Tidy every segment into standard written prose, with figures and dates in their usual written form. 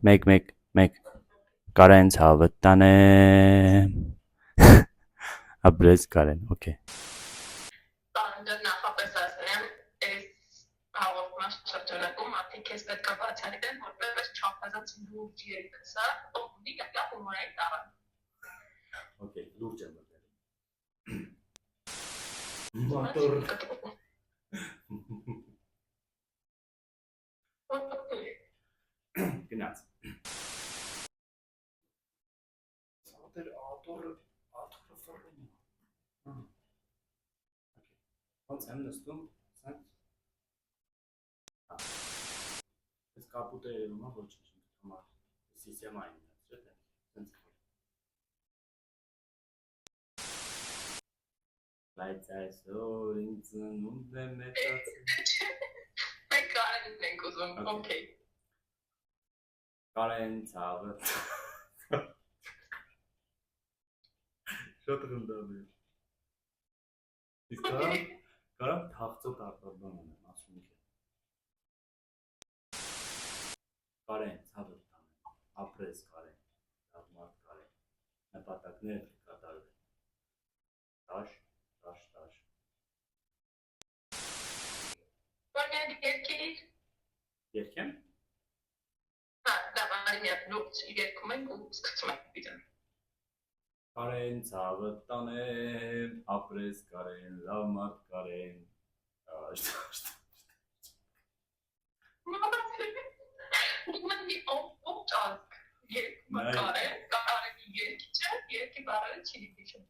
մեկ Կարեն ցավը տանեմ ապրես Կարեն okay Բանը նախապես ասեմ այս հաղորդման շրջանակում մարդիկ ես պետք է բացառեն որպես չափազանց լուրջ երգսա ով ունի լավ հումորային տարան okay լուրջ եմ մոտոր գնաց աթորը ֆռնում ոնց եմ նստում այս կապուտը երևում է ոչինչ համար սիստեմային չէ՞ տենց բայց այսօր ինձ նույնն է մեծացել Մենք Կարենն ենք ուզում okay Կարեն ցավը Շատ գնդավ է իսկ կարամ թաղծոտ արտաբան եմ ասում ինքը Կարեն ցավը տանեմ ապրես Կարեն լավ մարդ Կարեն նպատակներ կատարվեն տաշ Որնեն Երկեմ Դավանի միատ լուրջ երկում ենք ու սկսում ենք բիդեն Կարեն ցավը տանեմ ապրես Կարեն լավ մարդ Կարեն Մանի օճակ երկում Կարենի երկիչը երկի բարերը չի դիպիչը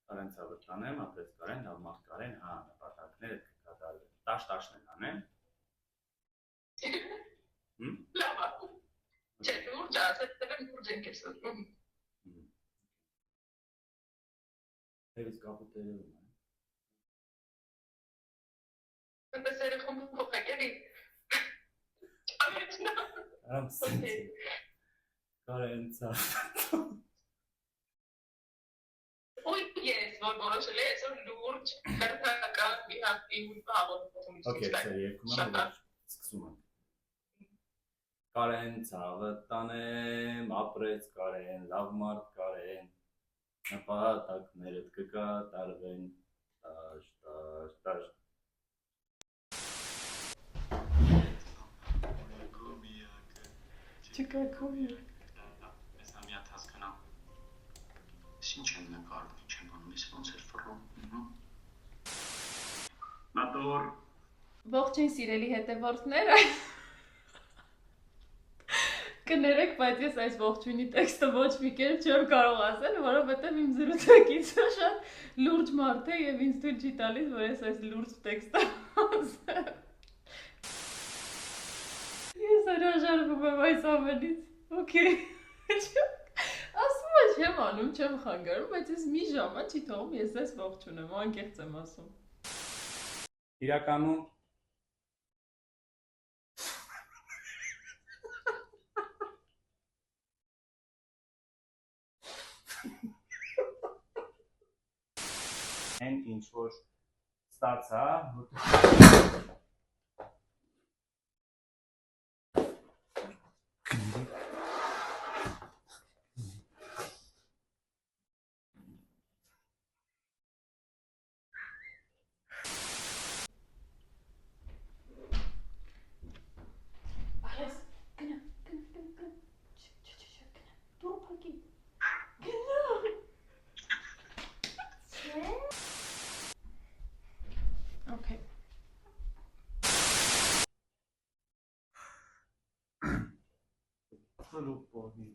Կարեն ցավը տանեմ ապրես Կարեն լավ մարդ Կարեն հա նպատակները կկատարվեն տաշն են անեմ Լավ չէ լուրջ ասել եմ լուրջ ենք ես ուզում Եվս կապուտերը ունեմ Պես երեխում փոխակերի Արամ սինց Կարեն ցավը Ոյ ես որ որոշել ես որ լուրջ հերթական մի հատ իմ հաղորդում Okay, so երկում եմ սկսում ենք Կարեն ցավը տանեմ ապրեց Կարեն լավ մարդ Կարեն նպատակներդ կկատարվեն տաշ Չկա կոմիակ Ես ամիատ հասկանամ Ինչ են նկարում, ինչ են անում, ես ոնց էր ֆռում Մատոր Ողջույն սիրելի հետևորդները Կներեք, բայց ես այս ողջույնի տեքստը ոչ մի կերպ չեմ կարող ասել, որովհետև իմ զրուցակիցը շատ լուրջ մարդ է եւ ինձ թույլ չի տալիս, որ ես այս լուրջ տեքստը ասեմ։ Ես հրաժարվում եմ այս ամենից։ Okay։ Ասում եմ չեմ անում, չեմ խանգարում, բայց ես մի ժամա չի թողում ես այս ողջունեմ, անկեղծ եմ ասում։ Իրականում Են ինչ որ ստացա Okay. Լուպորի